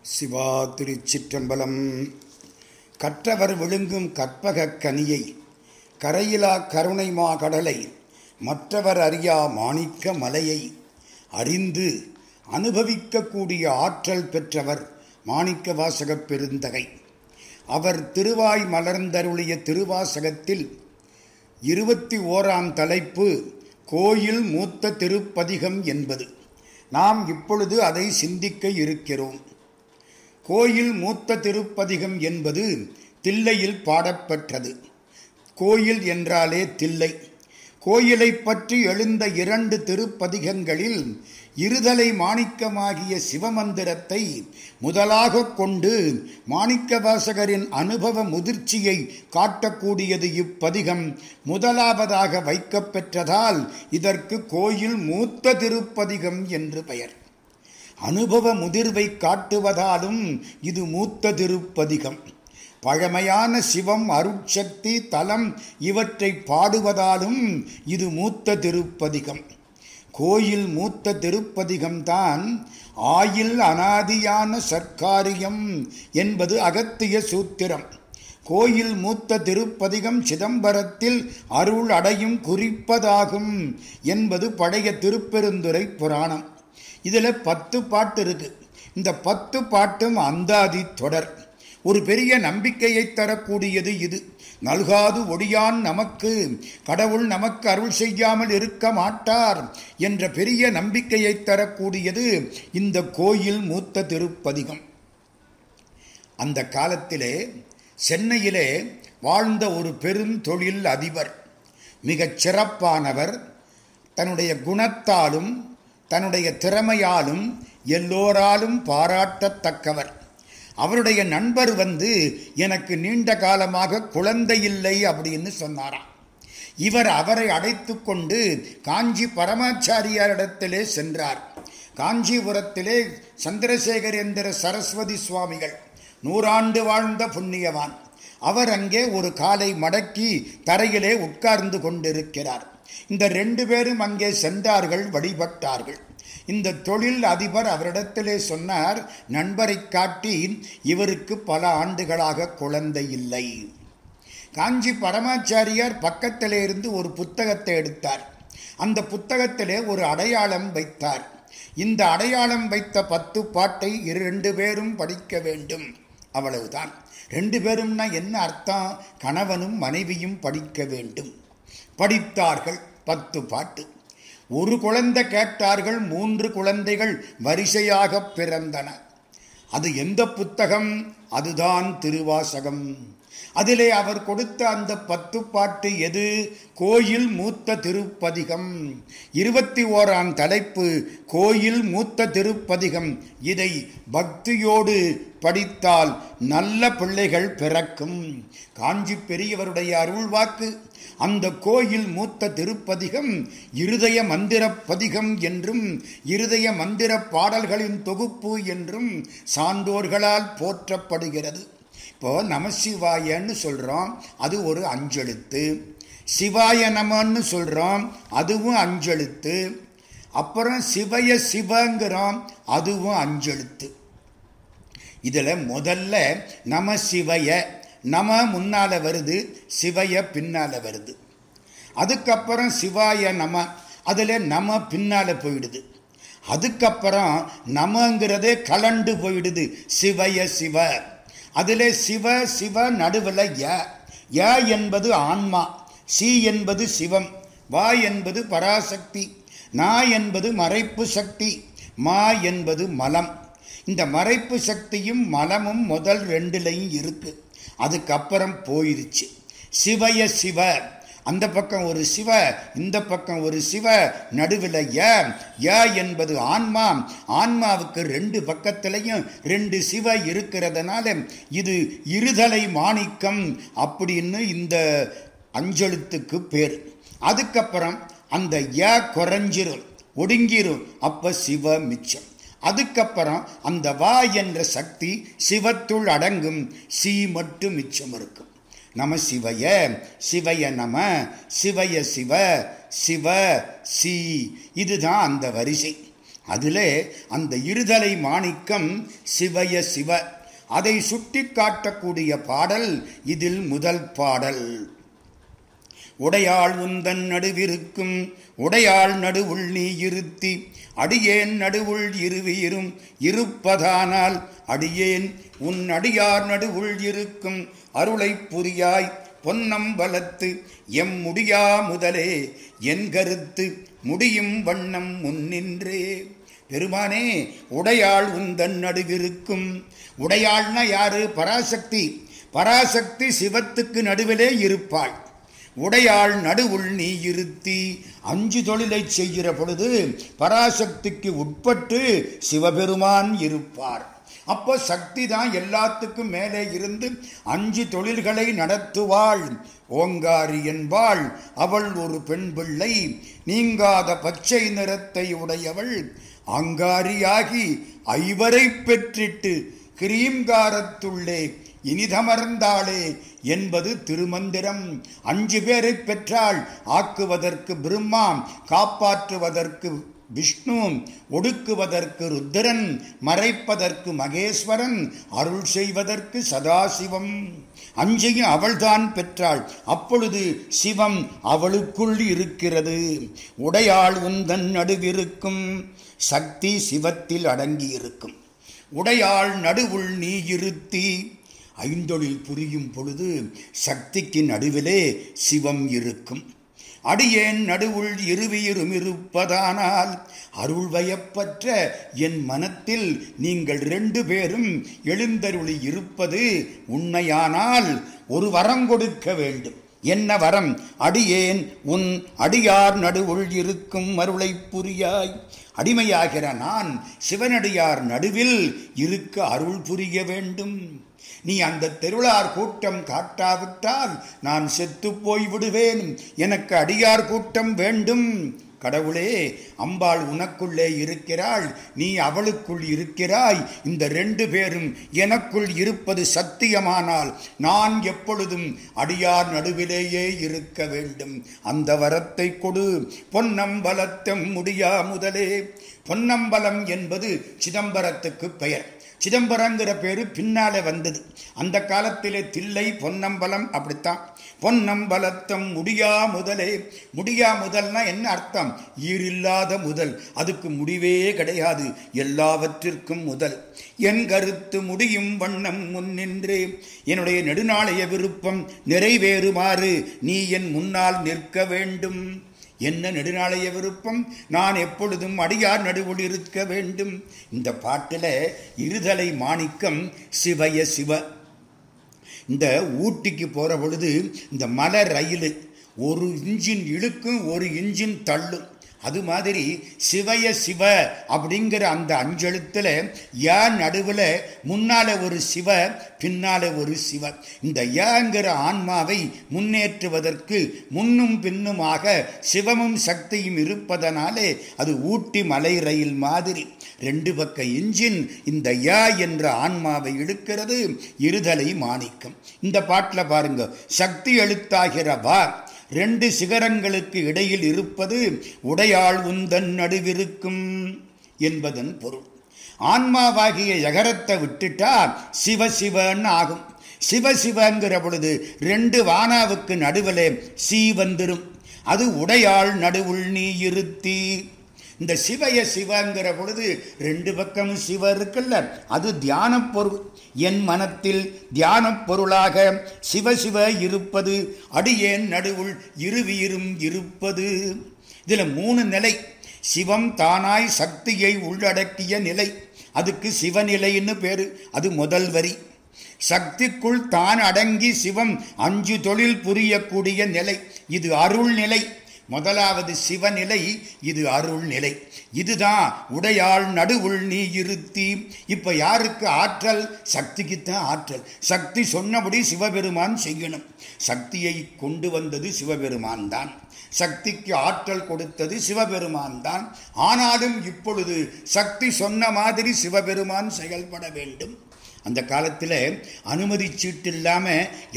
சிவா திருச்சிற்றம்பலம். கற்றவர் விழுங்கும் கற்பகக் கனியை, கரையிலா கருணைமா கடலை, மற்றவர் அறியா மாணிக்க மலையை அறிந்து அனுபவிக்கக்கூடிய ஆற்றல் பெற்றவர் மாணிக்க வாசகப் பெருந்தகை. அவர் திருவாய் மலர்ந்தருளிய திருவாசகத்தில் 21ஆம் தலைப்பு கோயில் மூத்த திருப்பதிகம் என்பது. நாம் இப்பொழுது அதை சிந்திக்க இருக்கிறோம். கோயில் மூத்த திருப்பதிகம் என்பது தில்லையில் பாடப்பெற்றது. கோயில் என்றாலே தில்லை. கோயிலை பற்றி எழுந்த 2 திருப்பதிகங்களில் இருதலை மாணிக்கமாகிய சிவமந்திரத்தை முதலாக கொண்டு மாணிக்கவாசகரின் அனுபவ முதிர்ச்சியை காட்டக்கூடியது இப்பதிகம் முதலாவதாக வைக்கப்பெற்றதால் இதற்கு கோயில் மூத்த திருப்பதிகம் என்று பெயர். அனுபவ முதிர்வை காட்டுவதாலும் இது மூத்த திருப்பதிகம். பழமையான சிவம், அருட்சக்தி, தலம் இவற்றை பாடுவதாலும் இது மூத்த திருப்பதிகம். கோயில் மூத்த திருப்பதிகம்தான் ஆயில் அனாதியான சர்க்காரியம் என்பது அகத்திய சூத்திரம். கோயில் மூத்த திருப்பதிகம் சிதம்பரத்தில் அருள் அடையும் குறிப்பதாகும் என்பது பழைய திருப்பெருந்துறை புராணம். இதில் 10 பாட்டு இருக்கு. இந்த 10 பாட்டும் அந்தாதி தொடர். ஒரு பெரிய நம்பிக்கையை தரக்கூடியது இது. நல்காது ஒடியான் நமக்கு, கடவுள் நமக்கு அருள் செய்யாமல் இருக்க மாட்டார் என்ற பெரிய நம்பிக்கையை தரக்கூடியது இந்த கோயில் மூத்த திருப்பதிகம். அந்த காலத்திலே சென்னையிலே வாழ்ந்த ஒரு பெரும் தொழில் அதிபர், மிகச் சிறப்பானவர். தன்னுடைய குணத்தாலும் தன்னுடைய திறமையாலும் எல்லோராலும் பாராட்டத்தக்கவர். அவருடைய நண்பர் எனக்கு நீண்ட காலமாக குழந்தை இல்லை அப்படின்னு சொன்னாராம். இவர் அவரை அழைத்து கொண்டு காஞ்சி பரமாச்சாரியாரிடத்திலே சென்றார். காஞ்சிபுரத்திலே சந்திரசேகரேந்திர சரஸ்வதி சுவாமிகள் 100 ஆண்டு வாழ்ந்த புண்ணியவான். அவர் அங்கே ஒரு காலை மடக்கி தரையிலே உட்கார்ந்து கொண்டிருக்கிறார். இந்த 2 பேரும் அங்கே சென்றார்கள், வழிபட்டார்கள். இந்த தொழில் அதிபர் அவரிடத்திலே சொன்னார், நண்பரை காட்டி, இவருக்கு பல ஆண்டுகளாக குழந்தை இல்லை. காஞ்சி பரமாச்சாரியார் பக்கத்திலே இருந்து ஒரு புத்தகத்தை எடுத்தார். அந்த புத்தகத்திலே ஒரு அடையாளம் வைத்தார். இந்த அடையாளம் வைத்த 10 பாட்டை 2 பேரும் படிக்க வேண்டும், அவ்வளவுதான். 2 பேரும்னா என்ன அர்த்தம்? கணவனும் மனைவியும் படிக்க வேண்டும். படித்தார்கள் 10 பாட்டு. ஒரு குழந்தை கேட்டார்கள், 3 குழந்தைகள் வரிசையாக பிறந்தன. அது எந்த புத்தகம்? அதுதான் திருவாசகம். அதிலே அவர் கொடுத்த அந்த 10 பாட்டு எது? கோயில் மூத்த திருப்பதிகம். 21ஆம் தலைப்பு கோயில் மூத்த திருப்பதிகம். இதை பக்தியோடு படித்தால் நல்ல பிள்ளைகள் பிறக்கும். காஞ்சி பெரியவருடைய அருள்வாக்கு. அந்த கோயில் மூத்த திருப்பதிகம் இருதய மந்திர பதிகம் என்றும் இருதய மந்திர பாடல்களின் தொகுப்பு என்றும் சான்றோர்களால் போற்றப்படுகிறது. இப்போ நமசிவாயன்னு சொல்கிறோம், அது ஒரு 5 எழுத்து. சிவாய நமன்னு சொல்கிறோம், அதுவும் 5 எழுத்து. அப்புறம் சிவய சிவங்கிறோம், அதுவும் 5 எழுத்து. இதில் முதல்ல நம சிவய, நம முன்னால வருது, சிவய பின்னால வருது. அதுக்கப்புறம் சிவாய நம, அதில் நம பின்னால போயிடுது. அதுக்கப்புறம் நமங்கிறதே கலண்டு போயிடுது, சிவய சிவ. அதில் சிவ சிவ நடுவில் ய என்பது ஆன்மா, சி என்பது சிவம், வா என்பது பராசக்தி, நா என்பது மறைப்பு சக்தி, மா என்பது மலம். இந்த மறைப்பு சக்தியும் மலமும் முதல் 2லையும் இருக்கு. அதுக்கப்புறம் போயிருச்சு. சிவய சிவ, அந்த பக்கம் ஒரு சிவ, இந்த பக்கம் ஒரு சிவ, நடுவில் ய என்பது ஆன்மா. ஆன்மாவுக்கு 2 பக்கத்திலையும் 2 சிவ இருக்கிறதுனால இது இருதலை மாணிக்கம் அப்படின்னு இந்த 5 எழுத்துக்கு பேர். அதுக்கப்புறம் அந்த ய குறைஞ்சிரும், ஒடுங்கிரும், அப்ப சிவ மிச்சம். அதுக்கப்புறம் அந்த வா என்ற சக்தி சிவத்துள் அடங்கும், சி மட்டும் மிச்சம் இருக்கும். நம சிவய, சிவய நம, சிவய சிவ, சிவ சி, இதுதான் அந்த வரிசை. அதிலே அந்த இருதலை மாணிக்கம் சிவய சிவ, அதை சுட்டி காட்டக்கூடிய பாடல் இதில் முதல் பாடல். உடையாள் உந்தன் நடுவிருக்கும் உடையாள் நடுவுள் நீ இருத்தி அடியேன் நடுவுள் இருவியிரும் இருப்பதானால் அடியேன் உன் அடியார் நடுவுள் இருக்கும் அருளை புரியாய் பொன்னம்பலத்து எம் முடியா முதலே என் கருத்து முடியும் வண்ணம் முன்னின்றே. பெருமானே, உடையாள் உந்தன் நடுவிருக்கும். உடையாள்னா யாரு? பராசக்தி. பராசக்தி சிவத்துக்கு நடுவிலே இருப்பாள். உடையாள் நடுவுள் நீ இருத்தி, 5 தொழிலை செய்கிற பொழுது பராசக்திக்கு உட்பட்டு சிவபெருமான் இருப்பார். அப்போ சக்தி தான் எல்லாத்துக்கும் மேலே இருந்து 5 தொழில்களை நடத்துவாள். ஓங்காரி என்பாள். அவள் ஒரு பெண் பிள்ளை, நீங்காத பச்சை நிறத்தை உடையவள். அங்காரியாகி 5 பெற்றிட்டு கிரீம்காரத்துள்ளே இனிதமர்ந்தாளே என்பது திருமந்திரம். 5 பேரை பெற்றாள். ஆக்குவதற்கு பிரம்மா, காப்பாற்றுவதற்கு விஷ்ணு, ஒடுக்குவதற்கு ருத்திரன், மறைப்பதற்கு மகேஸ்வரன், அருள் செய்வதற்கு சதாசிவம். 5ஐயும் அவள்தான் பெற்றாள். அப்பொழுது சிவம் அவளுக்குள் இருக்கிறது. உடையாள் உந்தன் நடுவிருக்கும். சக்தி சிவத்தில் அடங்கியிருக்கும். உடையாள் நடுவுள் நீ இருத்தி, 5 புரியும் பொழுது சக்திக்கு நடுவிலே சிவம் இருக்கும். அடியேன் நடுவுள் இருவியிரும் இருப்பதானால், அருள் வயப்பற்ற என் மனத்தில் நீங்கள் 2 பேரும் எழுந்தருளி இருப்பது உண்மையானால் ஒரு வரம் கொடுக்க வேண்டும். என்ன வரம்? அடியேன் உன் அடியார் நடுவுள் இருக்கும் அருளை புரியாய். அடிமையாகிற நான் சிவனடியார் நடுவில் இருக்க அருள் புரிய வேண்டும். நீ அந்த தெருளார் கூட்டம் காட்டாவிட்டால் நான் செத்து போய் விடுவேன். எனக்கு அடியார் கூட்டம் வேண்டும். கடவுளே, அம்பாள் உனக்குள்ளே இருக்கிறாள், நீ அவளுக்குள் இருக்கிறாய். இந்த 2 பேரும் எனக்குள் இருப்பது சத்தியமானால் நான் எப்பொழுதும் அடியார் நடுவிலேயே இருக்க வேண்டும். அந்த வரத்தை கொடு. பொன்னம்பலத்தம் முடியா முதலே. பொன்னம்பலம் என்பது சிதம்பரத்துக்கு பெயர். சிதம்பரங்கிற பேரு பின்னாலே வந்தது. அந்த காலத்திலே தில்லை, பொன்னம்பலம் அப்படித்தான். பொன்னம்பலத்தம் முடியா முதலே. முடியா முதல்னா என்ன அர்த்தம்? ஈரில்லாத முதல். அதுக்கு முடிவே கிடையாது, எல்லாவற்றிற்கும் முதல். என் கருத்து முடியும் வண்ணம் முன்னின்றே. என்னுடைய நெடுநாளைய விருப்பம் நிறைவேறுமாறு நீ என் முன்னால் நிற்க வேண்டும். என்ன நெடுநாளைய விருப்பம்? நான் எப்பொழுதும் அடியார் நடுவுள் இருக்க வேண்டும். இந்த பாட்டில் இருதலை மாணிக்கம் சிவய சிவ. இந்த ஊட்டிக்கு போகிற பொழுது இந்த மலர் ரயில் 1 இன்ஜின் இழுக்கும், 1 இன்ஜின் தள்ளும். அது மாதிரி சிவய சிவ அப்படிங்கிற அந்த 5 எழுத்துல யா நடுவில் முன்னால ஒரு சிவ, பின்னால ஒரு சிவ. இந்த யாங்கிற ஆன்மாவை முன்னேற்றுவதற்கு முன்னும் பின்னுமாக சிவமும் சக்தியும் இருப்பதனாலே அது ஊட்டி மலை ரயில் மாதிரி 2 பக்க இன்ஜின் இந்த யா என்ற ஆன்மாவை இழுக்கிறது. இருதலை மாணிக்கம். இந்த பாட்டில் பாருங்க, சக்தி எழுத்தாகிற வா 2 சிகரங்களுக்கு இடையில் இருப்பது உடையாள் உந்தன் நடுவிருக்கும் என்பதன் பொருள். ஆன்மாவாகிய யகரத்தை விட்டுட்டா சிவ சிவன்னு ஆகும். சிவ சிவங்கிற பொழுது 2 வானாவுக்கு நடுவிலே சி வந்துடும். அது உடையாள் நடுவுள் நீ இருத்தி. இந்த சிவய சிவங்கிற பொழுது 2 பக்கமும் சிவ இருக்குல்ல, அது தியான பொருள். என் மனத்தில் தியான பொருளாக சிவசிவ இருப்பது, அடியேன் நடுவுள் இருவியிரும் இருப்பது. இதுல 3 நிலை. சிவம் தானாய் சக்தியை உள்ளடக்கிய நிலை, அதுக்கு சிவநிலைன்னு பேரு. அது முதல் வரி. சக்திக்குள் தான் அடங்கி சிவம் 5 தொழில் புரியக்கூடிய நிலை, இது அருள் நிலை. முதலாவது சிவநிலை, இது அருள் நிலை. இதுதான் உடையாள் நடுவுள் நீ இருத்தி. இப்ப யாருக்கு ஆற்றல்? சக்திக்குத்தான் ஆற்றல். சக்தி சொன்னபடி சிவபெருமான் செய்யணும். சக்தியை கொண்டு வந்தது சிவபெருமான் தான். சக்திக்கு ஆற்றல் கொடுத்தது சிவபெருமான் தான். ஆனாலும் இப்பொழுது சக்தி சொன்ன மாதிரி சிவபெருமான் செயல்பட வேண்டும். அந்த காலத்தில் அனுமதி சீட்டு இல்லாம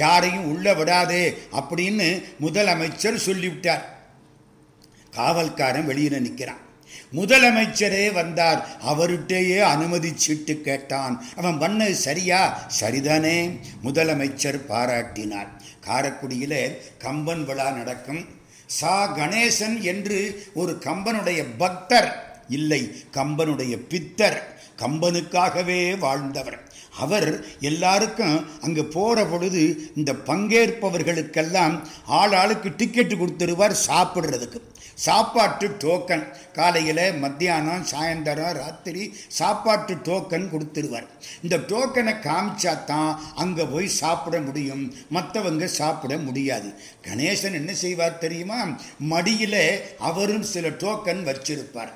யாரையும் உள்ள விடாதே அப்படின்னு முதலமைச்சர் சொல்லிவிட்டார். காவல்காரன் வெளியில நிற்கிறான். முதலமைச்சரே வந்தார், அவர்கிட்டயே அனுமதி சீட்டு கேட்டான். அவன் பண்ணது சரியா? சரிதானே. முதலமைச்சர் பாராட்டினார். காரைக்குடியில கம்பன் விழா நடக்கும். சா கணேசன் என்று ஒரு கம்பனுடைய பக்தர், இல்லை கம்பனுடைய பித்தர், கம்பனுக்காகவே வாழ்ந்தவர். அவர் எல்லாருக்கும் அங்கே போகிற பொழுது இந்த பங்கேற்பவர்களுக்கெல்லாம் ஆளுக்கு டிக்கெட்டு கொடுத்துருவார் சாப்பிட்றதுக்கு. சாப்பாட்டு டோக்கன் காலையில், மத்தியானம், சாயந்தரம், ராத்திரி சாப்பாட்டு டோக்கன் கொடுத்துருவார். இந்த டோக்கனை காமிச்சா தான் அங்கே போய் சாப்பிட முடியும், மற்றவங்க சாப்பிட முடியாது. கணேசன் என்ன செய்வார் தெரியுமா? மடியில் அவரும் சில டோக்கன் வச்சிருப்பார்.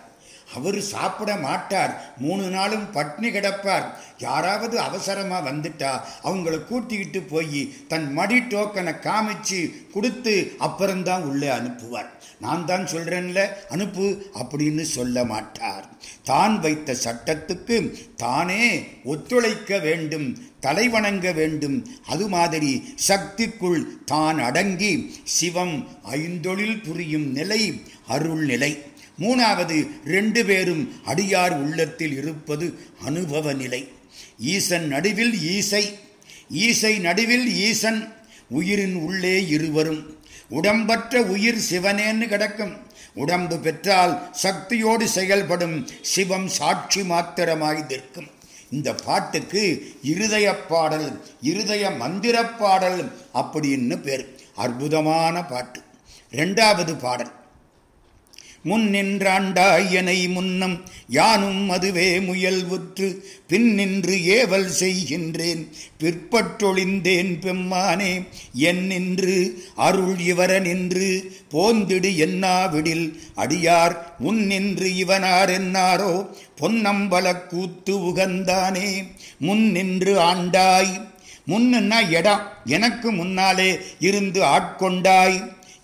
அவர் சாப்பிட மாட்டார், 3 நாளும் பட்னி கிடப்பார். யாராவது அவசரமாக வந்துட்டா அவங்கள கூட்டிக்கிட்டு போய் தன் மடி டோக்கனை காமிச்சு கொடுத்து அப்புறம்தான் உள்ளே அனுப்புவார். நான் தான் சொல்கிறேன்ல அனுப்பு அப்படின்னு சொல்ல மாட்டார். தான் வைத்த சட்டத்துக்கு தானே ஒத்துழைக்க வேண்டும், தலைவணங்க வேண்டும். அது மாதிரி சக்திக்குள் தான் அடங்கி சிவம் ஐந்தொழில் புரியும் நிலை அருள் நிலை. 3வது 2 பேரும் அடியார் உள்ளத்தில் இருப்பது அனுபவ நிலை. ஈசன் நடுவில் ஈசை, ஈசை நடுவில் ஈசன், உயிரின் உள்ளே இருவரும். உடம்பற்ற உயிர் சிவனேன்னு கிடக்கும். உடம்பு பெற்றால் சக்தியோடு செயல்படும் சிவம் சாட்சி மாத்திரமாய் நிற்கும். இந்த பாட்டுக்கு இருதய பாடல், இருதய மந்திர பாடல் அப்படின்னு பேர். அற்புதமான பாட்டு. 2வது பாடல். முன்னின்றாண்டாயனை முன்னம் யானும் அதுவே முயல்வுற்று பின்னின்று ஏவல் செய்கின்றேன் பிற்பட்டொழிந்தேன் பெம்மானே என்னின்று அருள் இவர நின்று போந்திடு என்னாவிடில் அடியார் உன்னின்று இவனார் என்னாரோ பொன்னம்பல கூத்து உகந்தானே. முன்னின்று ஆண்டாய், முன்னுன்னா இடம், எனக்கு முன்னாலே இருந்து ஆட்கொண்டாய்.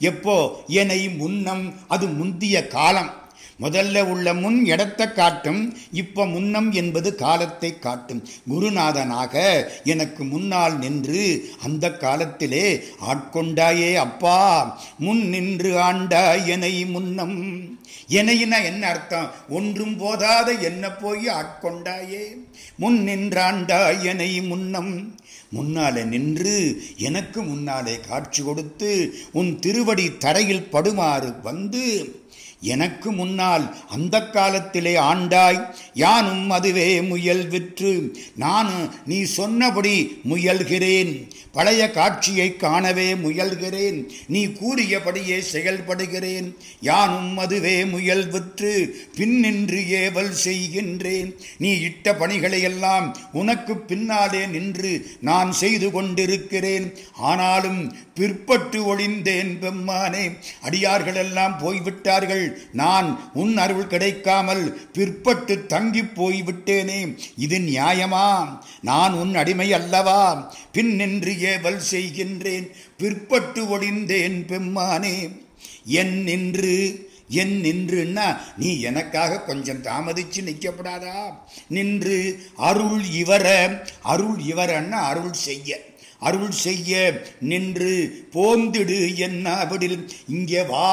எப்போ? என்னை முன்னம், அது முந்திய காலம். முதல்ல உள்ள முன் இடத்தை காட்டும், இப்ப முன்னம் என்பது காலத்தை காட்டும். குருநாதனாக எனக்கு முன்னால் நின்று அந்த காலத்திலே ஆட்கொண்டாயே அப்பா. முன் நின்று ஆண்டாய் என்னை முன்னம். என்னைனா என்ன அர்த்தம்? ஒன்றும் போதாத என்ன போய் ஆட்கொண்டாயே. முன் நின்றாண்டாய் என்னை முன்னம். முன்னாலே நின்று எனக்கு முன்னாலே காட்சி கொடுத்து உன் திருவடி தரையில் படுமாறு வந்து எனக்கு முன்னால் அந்த காலத்திலே ஆண்டாய். யானும் அதுவே முயல் விற்று, நானும் நீ சொன்னபடி முயல்கிறேன். பழைய காட்சியை காணவே முயல்கிறேன், நீ கூறியபடியே செயல்படுகிறேன். யானும் அதுவே முயல் விற்று பின்னின்று ஏவல் செய்கின்றேன். நீ இட்ட பணிகளையெல்லாம் உனக்கு பின்னாலே நின்று நான் செய்து கொண்டிருக்கிறேன். ஆனாலும் பிற்பட்டு ஒளிந்தேன் பெம்மானே. அடியார்களெல்லாம் போய்விட்டார்கள், நான் உன் அருள் கிடைக்காமல் பிற்பட்டு தங்கி போய்விட்டேனே. இது நியாயமா? நான் உன் அடிமை அல்லவா? பின் நின்று ஏவல் செய்கின்றேன் பிற்பட்டு ஒளிந்தேன் பெம்மானே. என் நின்றுன்னா நீ எனக்காக கொஞ்சம் தாமதிச்சு நிற்கப்படாதா? நின்று அருள் இவர, அருள் இவரன்னா அருள் செய்ய, அருள் செய்ய நின்று போந்திடு என்னாவிடில் இங்கே வா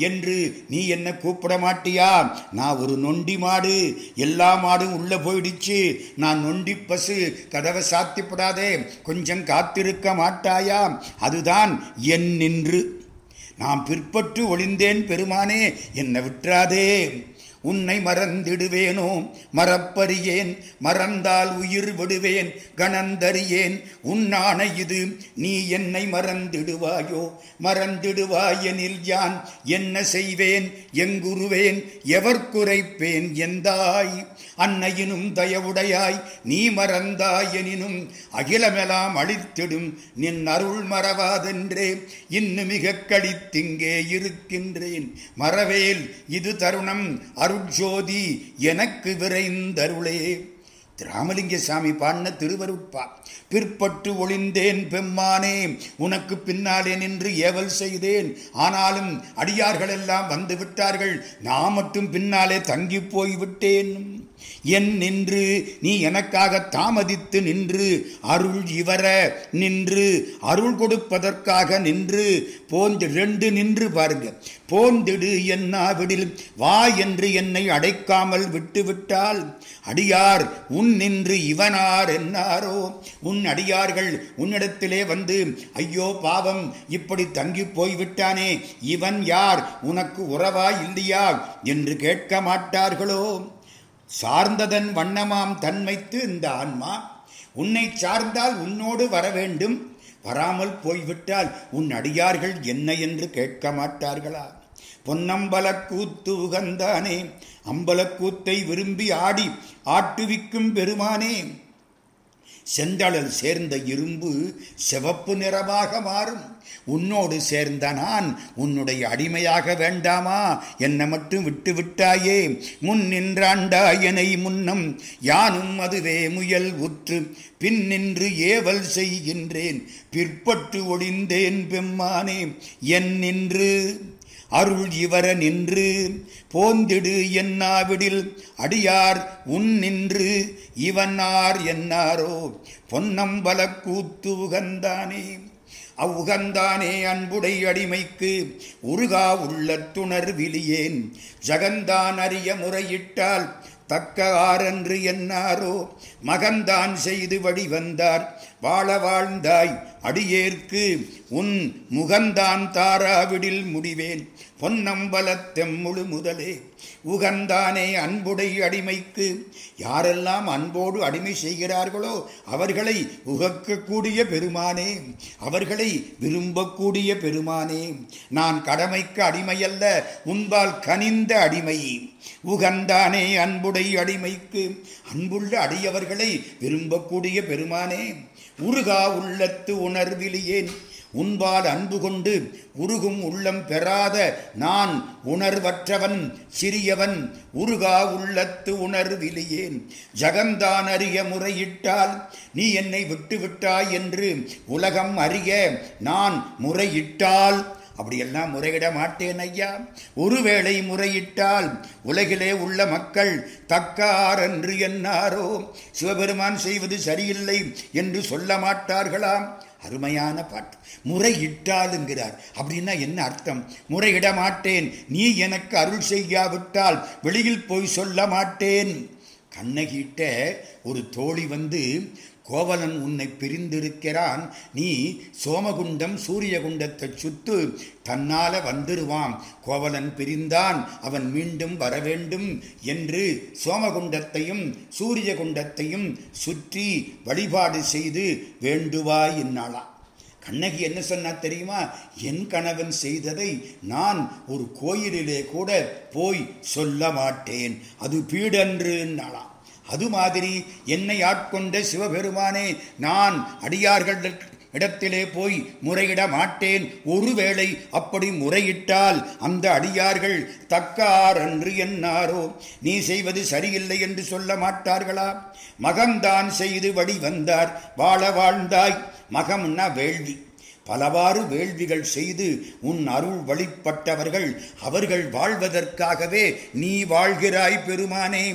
என்று நீ என்ன கூப்பிட மாட்டியா? நான் ஒரு நொண்டி மாடு, எல்லா மாடும் உள்ள போயிடுச்சு, நான் நொண்டி பசு, கதவை சாத்திப்படாதே, கொஞ்சம் காத்திருக்க மாட்டாயா? அதுதான் என் நின்று. நான் பிற்பட்டு ஒளிந்தேன் பெருமானே, என்னை விட்டுறாதே. உன்னை மறந்திடுவேனோ மறப்பறியேன், மறந்தால் உயிர் விடுவேன் கணந்தறியேன். உன்னான இது நீ என்னை மறந்திடுவாயோ? மறந்திடுவாயெனில் யான் என்ன செய்வேன்? எங்குருவேன்? எவர் குறைப்பேன்? எந்தாய் அன்னையினும் தயவுடையாய் நீ மறந்தாயெனினும் அகிலமெல்லாம் அழித்திடும் நின் அருள் மறவாதென்றே இன்னும் மிக கழித்திங்கே இருக்கின்றேன். மறவேல் இது தருணம் அருட்ஜோதி எனக்கு விரைந்தருளே. ராமலிங்க சாமி பாடின திருவருட்பா. பிற்பட்டு ஒளிந்தேன் பெம்மானே, உனக்கு பின்னாலே நின்று ஏவல் செய்தேன். ஆனாலும் அடியார்கள் எல்லாம் வந்து விட்டார்கள், நான் மட்டும் பின்னாலே தங்கி போய்விட்டேன். என் நின்று நீ எனக்காக தாமதித்து நின்று அருள் இவர நின்று அருள் கொடுப்பதற்காக நின்று போந்து ரெண்டு நின்று பாருங்க. போந்திடு என்னாவிடில் வா என்று என்னை அடைக்காமல் விட்டுவிட்டால் அடியார் உன் நின்று இவனார் என்னாரோ. உன் அடியார்கள் உன்னிடத்திலே வந்து ஐயோ பாவம் இப்படி தங்கி போய்விட்டானே, இவன் யார், உனக்கு உறவா இல்லையா என்று கேட்க மாட்டார்களோ. சார்ந்ததன் வண்ணமாம் தன்மைத்து இந்த ஆன்மா உன்னை சார்ந்தால் உன்னோடு வர வேண்டும், வராமல் போய்விட்டால் உன் அடியார்கள் என்ன என்று கேட்க மாட்டார்களா. பொன்னம்பலக்கூத்து உகந்தானே, அம்பலக்கூத்தை விரும்பி ஆடி ஆட்டுவிக்கும் பெருமானே. செந்தழல் சேர்ந்த இரும்பு சிவப்பு நிறமாக மாறும். உன்னோடு சேர்ந்த நான் உன்னுடைய அடிமையாக வேண்டாமா, என்னை மட்டும் விட்டு விட்டாயே. முன் நின்றாண்டாயனை முன்னம் யானும் அதுவே முயல் உற்று பின் நின்று ஏவல் செய்கின்றேன் பிற்பட்டு ஒளிந்தேன் பெம்மானே. என் நின்று அருள் இவர நின்று போந்திடு என்னாவிடில் அடியார் உன் நின்று இவனார் என்னாரோ. பொன்னம்பல கூத்து உகந்தானே, அவ்வுகந்தானே அன்புடை அடிமைக்கு உருகா உள்ளத்துணர் விலியேன். ஜகந்தான் அறிய முறையிட்டால் தக்க ஆரென்று என்னாரோ. மகந்தான் செய்து வடிவந்தார் வாழ வாழ்ந்தாய் அடியேற்கு உன் முகந்தான் தாராவிடில் முடிவேன். பொன்னம்பலத்தெம்முழு முதலே உகந்தானே அன்புடை அடிமைக்கு. யாரெல்லாம் அன்போடு அடிமை செய்கிறார்களோ அவர்களை உகக்கக்கூடிய பெருமானே, அவர்களை விரும்பக்கூடிய பெருமானே. நான் கடமைக்கு அடிமையல்ல, உன்பால் கனிந்த அடிமை. உகந்தானே அன்புடை அடிமைக்கு, அன்புள்ள அடியவர்களை விரும்பக்கூடிய பெருமானே. உருகா உள்ளத்து உணர்விலியேன், உன்பால் அன்பு கொண்டு உருகும் உள்ளம் பெறாத நான் உணர்வற்றவன் சிறியவன். உருகா உள்ளத்து உணர்விலியேன். ஜகந்தான் அறிய முறையிட்டால் நீ என்னை விட்டுவிட்டாய் என்று உலகம் அறிய நான் முறையிட்டால், அப்படியெல்லாம் முறையிட மாட்டேன் ஐயா. ஒருவேளை முறையிட்டால் உலகிலே உள்ள மக்கள் தக்கார் என்று என்னாரோ. சிவபெருமான் செய்வது சரியில்லை என்று சொல்ல மாட்டார்களாம். அருமையான பாட்டு. முறையிட்டாலுங்கிறார். அப்படின்னா என்ன அர்த்தம்? முறையிட மாட்டேன், நீ எனக்கு அருள் செய்யாவிட்டால் வெளியில் போய் சொல்ல மாட்டேன். கண்ணகிட்ட ஒரு தோழி வந்து, கோவலன் உன்னை பிரிந்திருக்கிறான், நீ சோமகுண்டம் சூரியகுண்டத்தை சுத்து, தன்னால வந்துருவான். கோவலன் பிரிந்தான், அவன் மீண்டும் வர வேண்டும் என்று சோமகுண்டத்தையும் சூரியகுண்டத்தையும் சுற்றி வழிபாடு செய்து வேண்டுவாய் என்னாளாம். கண்ணகி என்ன சொன்னா தெரியுமா? என் கணவன் செய்ததை நான் ஒரு கோயிலிலே கூட போய் சொல்ல மாட்டேன், அது பீடன்று என்னாளாம். அது மாதிரி என்னை ஆட்கொண்ட சிவபெருமானே, நான் அடியார்கள் இடத்திலே போய் முறையிட மாட்டேன். ஒருவேளை அப்படி முறையிட்டால் அந்த அடியார்கள் தக்கார் என்று என்னாரோ. நீ செய்வது சரியில்லை என்று சொல்ல மாட்டார்களா? மகம்தான் செய்து வழி வந்தார் வாழ வாழ்ந்தாய். மகம்னா வேள்வி. பலவாறு வேள்விகள் செய்து உன் அருள் வழிபட்டவர்கள் அவர்கள் வாழ்வதற்காகவே நீ வாழ்கிறாய் பெருமானே.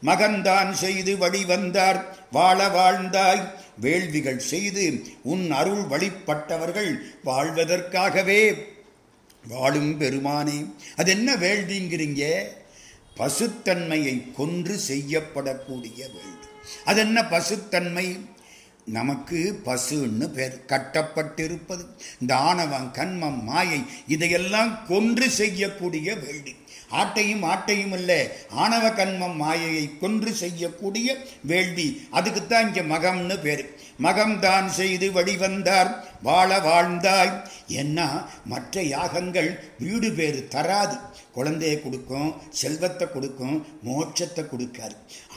மகன்தான் செய்து வழி வந்தார் வாழ வாழ்ந்தாய். வேள்விகள் செய்து உன் அருள் வழிபட்டவர்கள் வாழ்வதற்காகவே வாழும் பெருமானே. அது என்ன வேள்விங்கிறீங்க? பசுத்தன்மையை கொன்று செய்யப்படக்கூடிய வேள்வி. அது என்ன பசுத்தன்மை? நமக்கு பசுன்னு பேர், கட்டப்பட்டிருப்பது. இந்த ஆணவம் கண்மம் மாயை இதையெல்லாம் கொன்று செய்யக்கூடிய வேள்வி. ஆட்டையும் இல்லை, ஆணவ கண்மம் மாயையை கொன்று செய்யக்கூடிய வேள்வி. அதுக்குத்தான் இங்கே மகம்னு பேர். மகம்தான் செய்து வழிவந்தார் வாழ வாழ்ந்தாய். ஏன்னா மற்ற யாகங்கள் வீடு பேரு தராது. குழந்தையை கொடுக்கும், செல்வத்தை கொடுக்கும், மோட்சத்தை கொடுக்காது.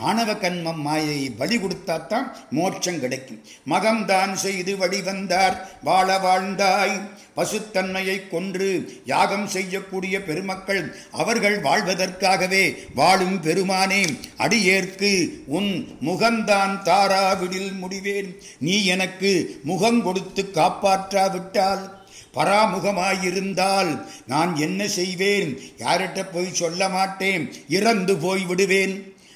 ஆணவ கண்மம் மாயையை பலி கொடுத்தாத்தான் மோட்சம் கிடைக்கும். மகம்தான் செய்து வழிவந்தார் வாழ வாழ்ந்தாய். பசுத்தன்மையை கொன்று யாகம் செய்யக்கூடிய பெருமக்கள் அவர்கள் வாழ்வதற்காகவே வாழும் பெருமானே. அடியேற்கு உன் முகந்தான் தாராவிடில் முடிவேன். நீ எனக்கு முகம் கொடுத்து காப்பாற்றாவிட்டால், பராமுகமாயிருந்தால் நான் என்ன செய்வேன்? யார்கிட்ட போய் சொல்ல மாட்டேன், இறந்து போய் விடுவேன்.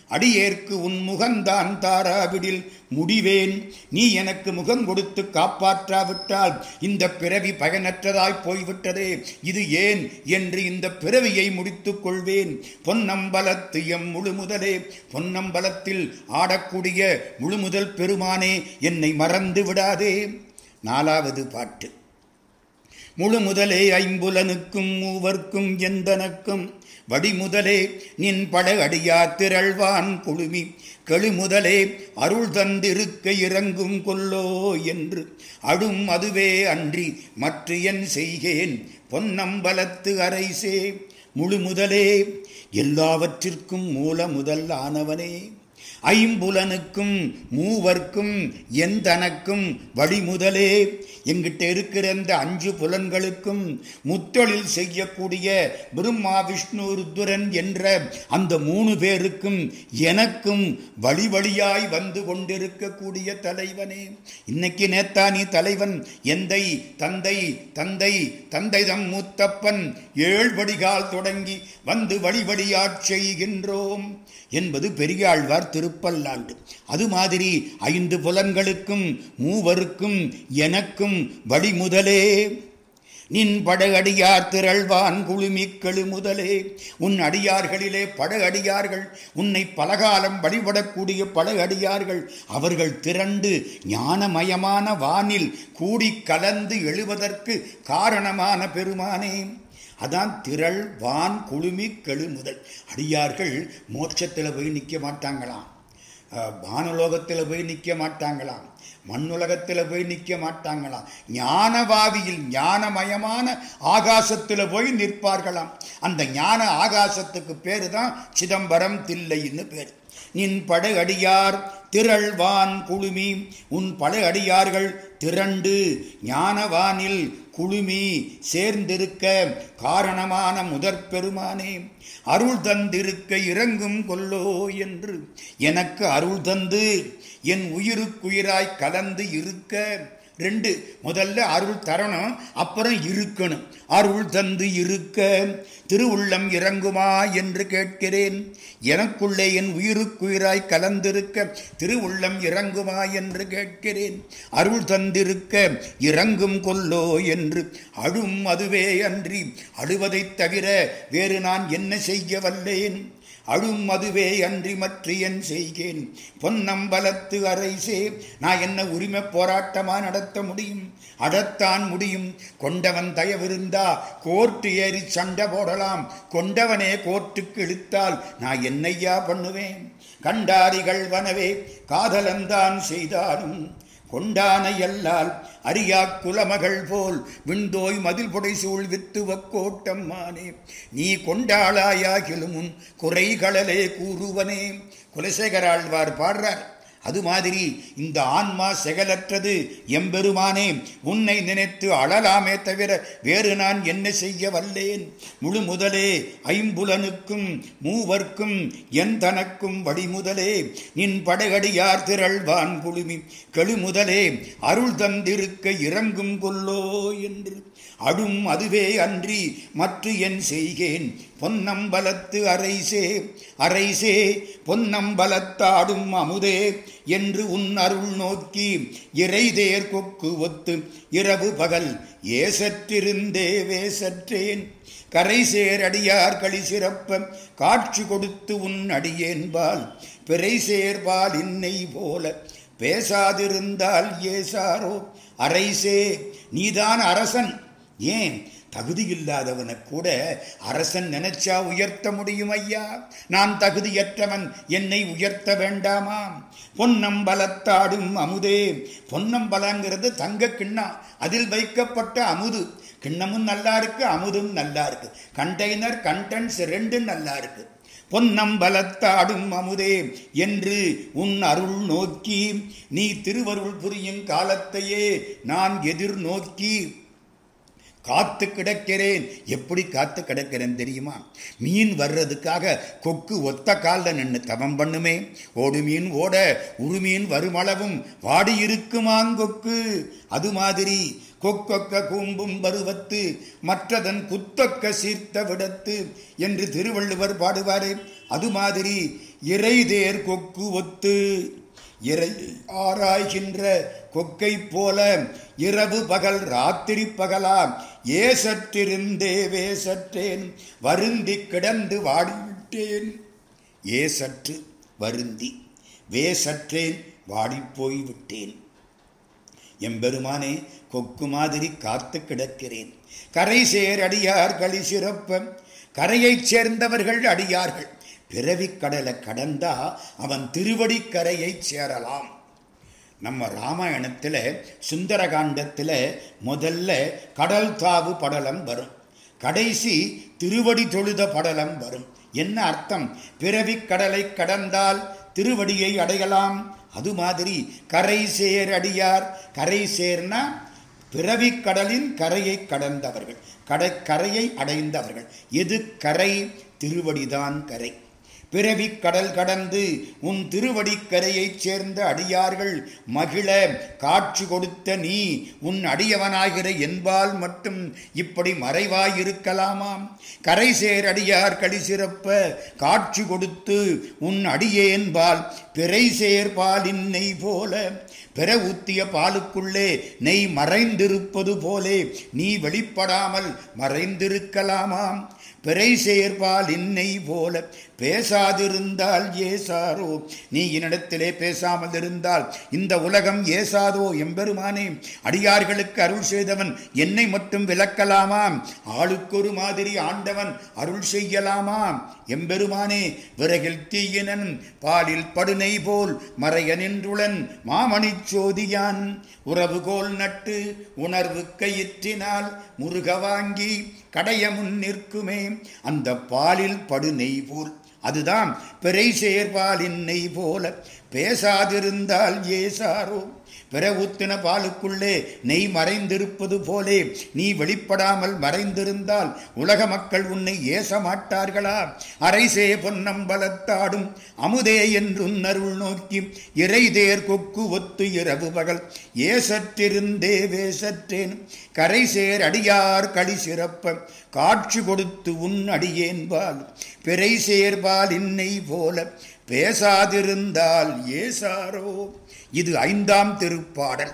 அடியேற்கு உன் முகந்தான் தாராவிடில் முடிவேன். நீ எனக்கு முகம் கொடுத்து காப்பாற்றாவிட்டால் இந்த பிறவி பயனற்றதாய் போய்விட்டதே, இது ஏன் என்று இந்த பிறவியை முடித்துக் கொள்வேன். பொன்னம்பலத்து எம் முழுமுதலே, பொன்னம்பலத்தில் ஆடக்கூடிய முழுமுதல் பெருமானே, என்னை மறந்து விடாதே. 4வது பாட்டு. முழுமுதலே ஐம்புலனுக்கும் மூவர்க்கும் எந்தனக்கும் வடிமுதலே நின் படகடியார் திரள்வான் குழுமி கெழுமுதலே அருள் தந்திருக்க இறங்கும் கொல்லோ என்று அடும் அதுவே அன்றி மற்ற என் செய்கேன் பொன்னம்பலத்து அரைசே. முழுமுதலே, எல்லாவற்றிற்கும் மூல முதல் ஆனவனே, ஐம்புலனுக்கும் மூவர்க்கும் எந்தனக்கும் வழிமுதலே, எங்கிட்ட இருக்கிற இந்த 5 புலன்களுக்கும் முத்தொழில் செய்யக்கூடிய பிரம்மா விஷ்ணு ருத்ரன் என்ற அந்த 3 பேருக்கும் எனக்கும் வழி வழியாய் வந்து கொண்டிருக்கக்கூடிய தலைவனே. இன்னைக்கு நேத்தா நீ தலைவன், எந்தை தந்தை தந்தை தந்தை தம் மூத்தப்பன் 7 படிகால் தொடங்கி வந்து வழி வழியாச் செய்கின்றோம் என்பது பெரியாழ்வார் திருப்பல்லாண்டு. அது மாதிரி 5 புலன்களுக்கும் மூவருக்கும் எனக்கும் வழிமுதலே, நின் படகடியார் திரள்வான் குழுமிக்கெழு முதலே. உன் அடியார்களிலே படகடியார்கள், உன்னை பலகாலம் வழிபடக்கூடிய படகடியார்கள், அவர்கள் திரண்டு ஞானமயமான வானில் கூடி கலந்து எழுவதற்கு காரணமான பெருமானே. அதான் திரள் வான் குழுமி கெழு முதல். அடியார்கள் மோட்சத்தில் போய் நிற்க மாட்டாங்களாம், வானலோகத்தில் போய் நிற்க மாட்டாங்களாம், மண்ணுலகத்தில் போய் நிற்க மாட்டாங்களாம், ஞானவாவியில் ஞானமயமான ஆகாசத்தில் போய் நிற்பார்களாம். அந்த ஞான ஆகாசத்துக்கு பேரு தான் சிதம்பரம் தில்லைன்னு பேர். நின் படகடியார் திரள்வான் குழுமி, உன் படகடியார்கள் திரண்டு ஞானவானில் குழுமி சேர்ந்திருக்க காரணமான முதற் பெருமானே, அருள் தந்திருக்க இறங்கும் கொல்லோ என்று எனக்கு அருள் தந்து என் உயிருக்குயிராய் கலந்து இருக்க. 2, முதல்ல அருள் தரணும், அப்புறம் இருக்கணும். அருள் தந்து இருக்க திருவுள்ளம் இறங்குமா என்று கேட்கிறேன். எனக்குள்ளே என் உயிருக்குயிராய் கலந்திருக்க திருவுள்ளம் இறங்குமா என்று கேட்கிறேன். அருள் தந்திருக்க இறங்கும் கொல்லோ என்று அழும் அதுவே அன்றி அழுவதைத் தவிர வேறு நான் என்ன செய்ய வல்லேன். அழும் அதுவே அன்றி மற்ற என் செய்கேன் பொன்னம்பலத்து அரைசே. நான் என்ன உரிமை போராட்டமா நடத்த முடியும்? அடத்தான் முடியும். கொண்டவன் தயவிருந்தா கோர்ட்டு ஏறி சண்டை போடலாம். கொண்டவனே கோர்ட்டுக்கு இழுத்தால் நான் என்னையா பண்ணுவேன்? கண்டாரிகள் வனவே காதலந்தான் செய்தாலும் கொண்டான எல்லால் அரியா குலமகள் போல் விண்தோய் மதில் புடை சூழ் வித்துவ கோட்டம்மானே. நீ கொண்டாளாயாகிலும் உன் குறைகளே கூறுவனே. குலசேகராழ்வார் பாடுறார். அது மாதிரி இந்த ஆன்மா செகலற்றது. எம்பெருமானே, உன்னை நினைத்து அழலாமே தவிர வேறு நான் என்ன செய்ய வல்லேன்? முழு முதலே ஐம்புலனுக்கும் மூவர்க்கும் என் தனக்கும் வடிமுதலே நின் படகடியார் திரள்வான் குழுமி கெழுமுதலே அருள் தந்திருக்க இறங்கும் கொல்லோ என்று அடும் அதுவே அன்றி மற்ற என் செய்கேன் பொன்னம்பலத்து அரைசே. அரைசே பொன்னம்பலத்தாடும் அமுதே என்று உன் அருள் நோக்கி இறைதேர் கொக்கு ஒத்து இரவு பகல் ஏசற்றிருந்தே வேசற்றேன். கரை சேரடியார் களி சிறப்ப காட்சி கொடுத்து உன் அடியேன்பால் பிறை சேர்பால் இன்னை போல பேசாதிருந்தால் ஏசாரோ. அரைசே, நீதான் அரசன். ஏன் தகுதியில்லாதவனை கூட அரசன் நினைச்சா உயர்த்த முடியும் ஐயா? நான் தகுதியற்றவன், என்னை உயர்த்த வேண்டாமா? பொன்னம்பலத்தாடும் அமுதே. பொன்னம்பலங்கிறது தங்க கிண்ணம், அதில் வைக்கப்பட்ட அமுது. கிண்ணமும் நல்லா இருக்கு, அமுதும் நல்லா இருக்கு. கண்டெய்னர் கண்டென்ட்ஸ் 2 நல்லா இருக்கு. பொன்னம்பலத்தாடும் அமுதே என்று உன் அருள் நோக்கி நீ திருவருள் புரியும் காலத்தையே நான் எதிர்நோக்கி காத்து கிடக்கிறேன். எப்படி காத்து கிடக்கிறேன் தெரியுமா? மீன் வர்றதுக்காக கொக்கு ஒத்த காலில் நின்று தவம் பண்ணுமே. ஓடு மீன் ஓட உருமீன் வருமளவும் வாடி இருக்குமாங்கொக்கு. அது மாதிரி கொக்கொக்க கூம்பும் பருவத்து மற்றதன் குத்தொக்க சீர்த்த விடத்து என்று திருவள்ளுவர் பாடுவாரே. அது மாதிரி இறைதேர் கொக்கு ஒத்து இறை ஆராய்கின்ற கொக்கை போல இரவு பகல் ராத்திரி பகலா ஏசற்றிருந்தே வேசற்றேன் வருந்தி கிடந்து வாடிவிட்டேன். ஏசற்று வருந்தி வேசற்றேன் வாடிப்போய் விட்டேன். எம்பெருமானே, கொக்கு மாதிரி காத்து கிடக்கிறேன். கரை சேர் அடியார் களி சிறப்ப. கரையைச் சேர்ந்தவர்கள் அடியார்கள். பிறவிக் கடலை கடந்தா அவன் திருவடிக்கரையை சேரலாம். நம்ம ராமாயணத்தில் சுந்தரகாண்டத்தில் முதல்ல கடல் தாவு படலம் வரும், கடைசி திருவடி தொழுத படலம் வரும். என்ன அர்த்தம்? பிறவிக் கடலை கடந்தால் திருவடியை அடையலாம். அது மாதிரி கரை சேர் அடியார். கரை சேர்னா பிறவிக் கடலின் கரையை கடந்தவர்கள், கரையை அடைந்தவர்கள். எது கரை? திருவடிதான் கரை. பிறவிக் கடல் கடந்து உன் திருவடிக்கரையைச் சேர்ந்த அடியார்கள் மகிழ காட்சி கொடுத்த நீ உன் அடியவனாகிற என்பால் மட்டும் இப்படி மறைவாயிருக்கலாமாம். கரை சேர் அடியார் களி சிறப்ப காட்சி கொடுத்து உன் அடியேன்பால் பிறை சேர்பாலின் நெய் போல. பிற ஊத்திய பாலுக்குள்ளே நெய் மறைந்திருப்பது போலே நீ வெளிப்படாமல் மறைந்திருக்கலாமாம். பிறை சேர்பால் இன்னை போல பேசாதிருந்தால் ஏசாரோ. நீ என்னிடத்திலே பேசாமல் இருந்தால் இந்த உலகம் ஏசாதோ. எம்பெருமானே, அடியார்களுக்கு அருள் செய்தவன் என்னை மட்டும் விலக்கலாமாம்? ஆளுக்கொரு மாதிரி ஆண்டவன் அருள் செய்யலாமாம்? எம்பெருமானே, விறகில் தீயினன் பாலில் படுனை போல் மறைய நின்றுளன் மாமணி சோதியான். உறவுகோல் நட்டு உணர்வு கயிற்றினால் முருக வாங்கி கடைய முன் நிற்குமே அந்த பாலில் படு நெய் போல். அதுதான் பிறை சேர்பாலின் நெய் போல பேசாதிருந்தால் ஏசாரோ. பிற ஊத்தின பாலுக்குள்ளே நெய் மறைந்திருப்பது போலே நீ வெளிப்படாமல் மறைந்திருந்தால் உலக மக்கள் உன்னை ஏச மாட்டார்களா? அரைசே பொன்னம்பலத்தாடும் அமுதே என்று அருள் நோக்கி இறைதேர் கொக்கு ஒத்து இரவு பகல் ஏசற்றிருந்தே வேசற்றேன். கரை சேர் அடியார் களி சிறப்ப காட்சி கொடுத்து உன் அடியேன்பால் பிறை சேர்பால் இன்னை போல பேசாதிருந்தால் ஏசாரோ. இது 5ஆம் திருப்பாடல்.